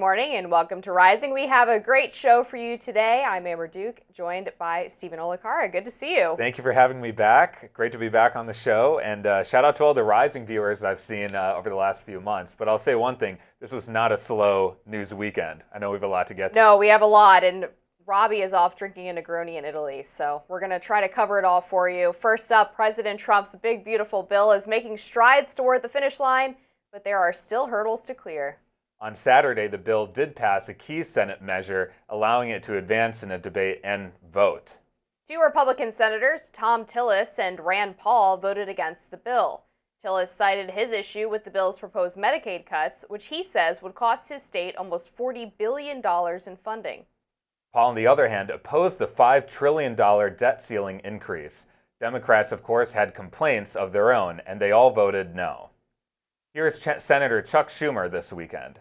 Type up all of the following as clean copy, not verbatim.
morning and welcome to Rising. We have a great show for you today. I'm Amber Duke, joined by Steven Olikara. Good to see you. Thank you for having me back. Great to be back on the show. And shout out to all the Rising viewers I've seen over the last few months. But I'll say one thing, this was not a slow news weekend. I know we have a lot to get to. No, we have a lot. And Robbie is off drinking a Negroni in Italy. So we're going to try to cover it all for you. First up, President Trump's big, beautiful bill is making strides toward the finish line, but there are still hurdles to clear. On Saturday, the bill did pass a key Senate measure, allowing it to advance in a debate and vote. Two Republican senators, Tom Tillis and Rand Paul, voted against the bill. Tillis cited his issue with the bill's proposed Medicaid cuts, which he says would cost his state almost $40 billion in funding. Paul, on the other hand, opposed the $5 trillion debt ceiling increase. Democrats, of course, had complaints of their own, and they all voted no. Here's Senator Chuck Schumer this weekend.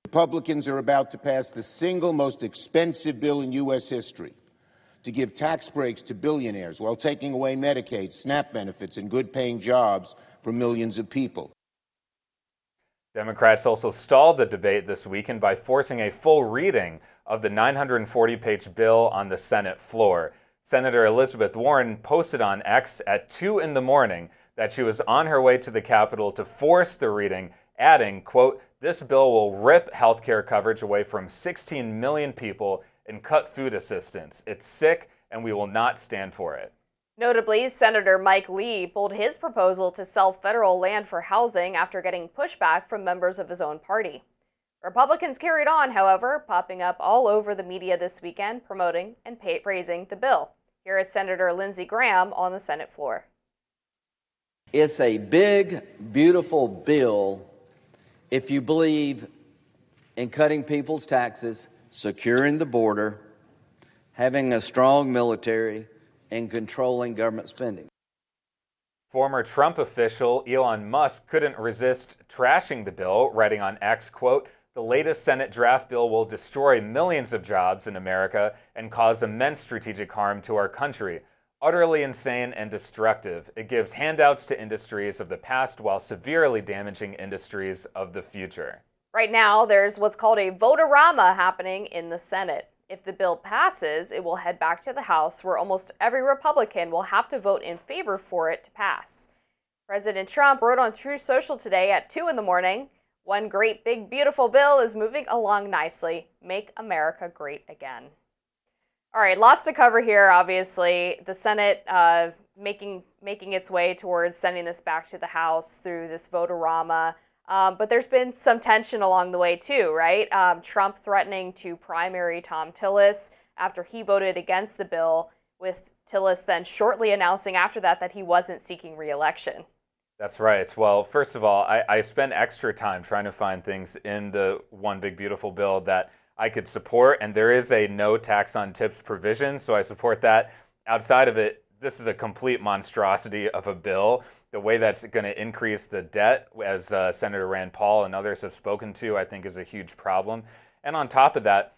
Republicans are about to pass the single most expensive bill in U.S. history to give tax breaks to billionaires while taking away Medicaid, SNAP benefits, and good-paying jobs for millions of people. Democrats also stalled the debate this weekend by forcing a full reading of the 940-page bill on the Senate floor. Senator Elizabeth Warren posted on X at 2 in the morning that she was on her way to the Capitol to force the reading, adding, quote, "This bill will rip health care coverage away from 16 million people and cut food assistance. It's sick, and we will not stand for it." Notably, Senator Mike Lee pulled his proposal to sell federal land for housing after getting pushback from members of his own party. Republicans carried on, however, popping up all over the media this weekend, promoting and praising the bill. Here is Senator Lindsey Graham on the Senate floor. It's a big, beautiful bill if you believe in cutting people's taxes, securing the border, having a strong military, and controlling government spending. Former Trump official Elon Musk couldn't resist trashing the bill, writing on X, quote, "The latest Senate draft bill will destroy millions of jobs in America and cause immense strategic harm to our country. Utterly insane and destructive. It gives handouts to industries of the past while severely damaging industries of the future." Right now, there's what's called a Vote-A-Rama happening in the Senate. If the bill passes, it will head back to the House, where almost every Republican will have to vote in favor for it to pass. President Trump wrote on Truth Social today at 2 in the morning, "One great big beautiful bill is moving along nicely. Make America great again." All right, lots to cover here, obviously. The Senate making its way towards sending this back to the House through this Vote-A-Rama. But there's been some tension along the way, too, right? Trump threatening to primary Tom Tillis after he voted against the bill, with Tillis then shortly announcing after that he wasn't seeking re-election. That's right. Well, first of all, I spent extra time trying to find things in the One Big Beautiful Bill that I could support, and there is a no tax on tips provision, so I support that. Outside of it, this is a complete monstrosity of a bill. The way that's going to increase the debt, as Senator Rand Paul and others have spoken to, I think is a huge problem. And on top of that,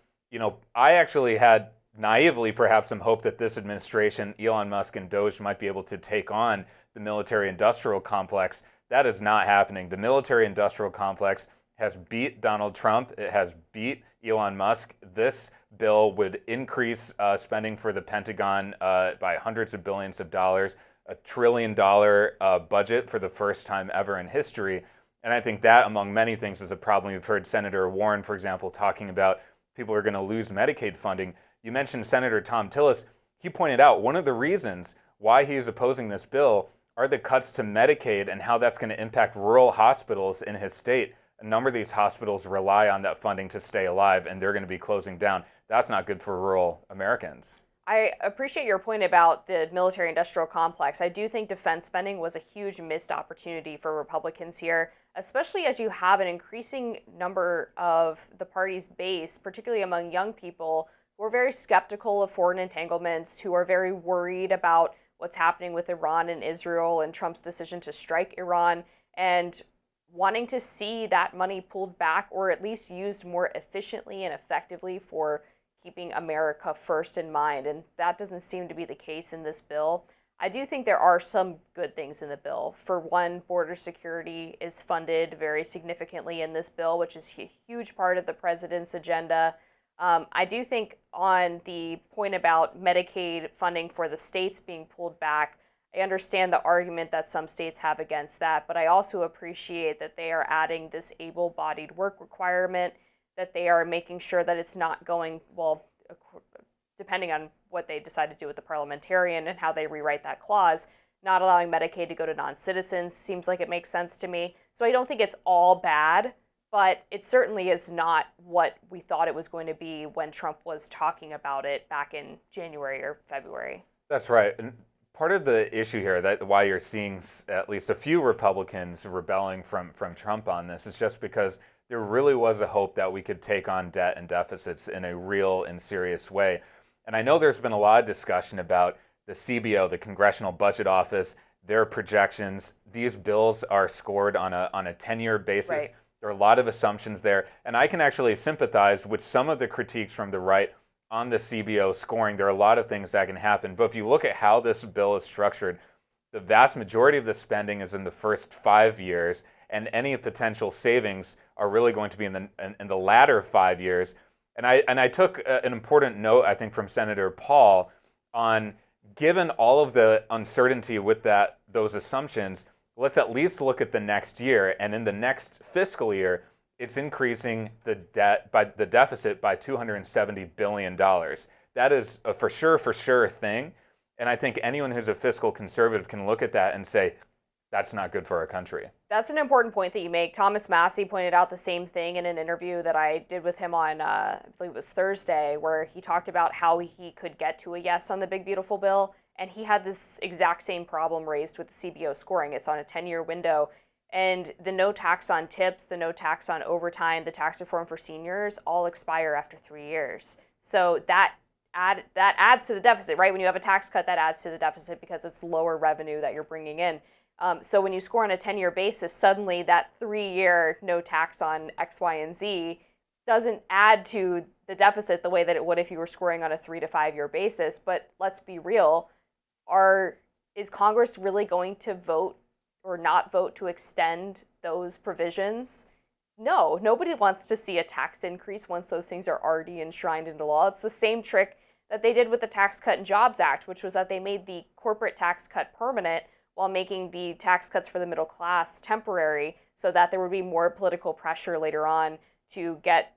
I actually had naively perhaps some hope that this administration, Elon Musk and Doge, might be able to take on the military-industrial complex. That is not happening. The military-industrial complex has beat Donald Trump. It has beat Elon Musk. This bill would increase spending for the Pentagon by hundreds of billions of dollars, $1 trillion budget for the first time ever in history. And I think that, among many things, is a problem. You've heard Senator Warren, for example, talking about people are going to lose Medicaid funding. You mentioned Senator Tom Tillis. He pointed out one of the reasons why he is opposing this bill are the cuts to Medicaid and how that's going to impact rural hospitals in his state. A number of these hospitals rely on that funding to stay alive, and they're going to be closing down. That's not good for rural Americans. I appreciate your point about the military-industrial complex. I do think defense spending was a huge missed opportunity for Republicans here, especially as you have an increasing number of the party's base, particularly among young people, who are very skeptical of foreign entanglements, who are very worried about what's happening with Iran and Israel and Trump's decision to strike Iran, and wanting to see that money pulled back or at least used more efficiently and effectively for keeping America first in mind. And that doesn't seem to be the case in this bill. I do think there are some good things in the bill. For one, border security is funded very significantly in this bill, which is a huge part of the president's agenda. I do think on the point about Medicaid funding for the states being pulled back, I understand the argument that some states have against that, but I also appreciate that they are adding this able-bodied work requirement, that they are making sure that it's not going, well, depending on what they decide to do with the parliamentarian and how they rewrite that clause, not allowing Medicaid to go to non-citizens seems like it makes sense to me. So I don't think it's all bad, but it certainly is not what we thought it was going to be when Trump was talking about it back in January or February. That's right. And part of the issue here, that why you're seeing at least a few Republicans rebelling from Trump on this, is just because there really was a hope that we could take on debt and deficits in a real and serious way. And I know there's been a lot of discussion about the CBO, the Congressional Budget Office, their projections. These bills are scored on a 10-year basis. Right. There are a lot of assumptions there. And I can actually sympathize with some of the critiques from the right on the CBO scoring. There are a lot of things that can happen. But if you look at how this bill is structured, the vast majority of the spending is in the first 5 years, and any potential savings are really going to be in the latter 5 years. And I took an important note, I think, from Senator Paul on, given all of the uncertainty with those assumptions, let's at least look at the next year. And in the next fiscal year, it's increasing the deficit by $270 billion. That is a for sure thing. And I think anyone who's a fiscal conservative can look at that and say, that's not good for our country. That's an important point that you make. Thomas Massie pointed out the same thing in an interview that I did with him on, I believe it was Thursday, where he talked about how he could get to a yes on the big, beautiful bill. And he had this exact same problem raised with the CBO scoring. It's on a 10-year window. And the no tax on tips, the no tax on overtime, the tax reform for seniors all expire after 3 years. So that adds to the deficit, right? When you have a tax cut, that adds to the deficit because it's lower revenue that you're bringing in. So when you score on a 10-year basis, suddenly that 3-year no tax on X, Y, and Z doesn't add to the deficit the way that it would if you were scoring on a 3 to 5 year basis. But let's be real, is Congress really going to vote or not vote to extend those provisions? No, nobody wants to see a tax increase once those things are already enshrined into law. It's the same trick that they did with the Tax Cut and Jobs Act, which was that they made the corporate tax cut permanent while making the tax cuts for the middle class temporary, so that there would be more political pressure later on to get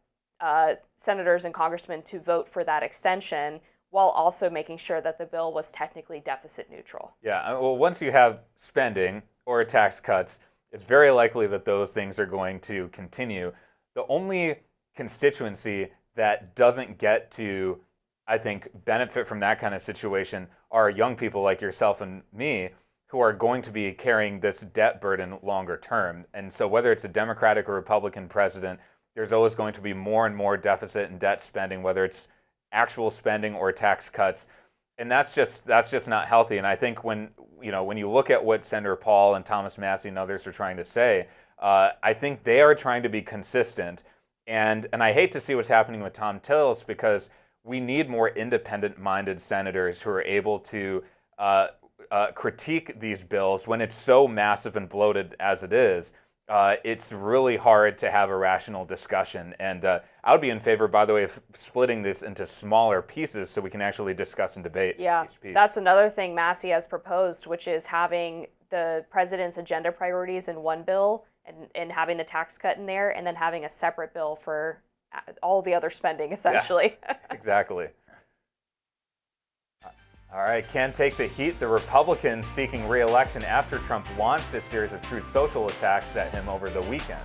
senators and congressmen to vote for that extension, while also making sure that the bill was technically deficit neutral. Yeah, well, once you have spending or tax cuts, it's very likely that those things are going to continue. The only constituency that doesn't get to, I think, benefit from that kind of situation are young people like yourself and me, who are going to be carrying this debt burden longer term. And so whether it's a Democratic or Republican president, there's always going to be more and more deficit and debt spending, whether it's actual spending or tax cuts. And that's just not healthy. And I think when you look at what Senator Paul and Thomas Massie and others are trying to say, I think they are trying to be consistent. And I hate to see what's happening with Tom Tillis, because we need more independent-minded senators who are able to critique these bills when it's so massive and bloated as it is. It's really hard to have a rational discussion. And I would be in favor, by the way, of splitting this into smaller pieces so we can actually discuss and debate each piece. That's another thing Massie has proposed, which is having the president's agenda priorities in one bill and having the tax cut in there, and then having a separate bill for all the other spending, essentially. Yes, exactly. All right, can't take the heat. The Republicans seeking re-election after Trump launched a series of Truth Social attacks at him over the weekend.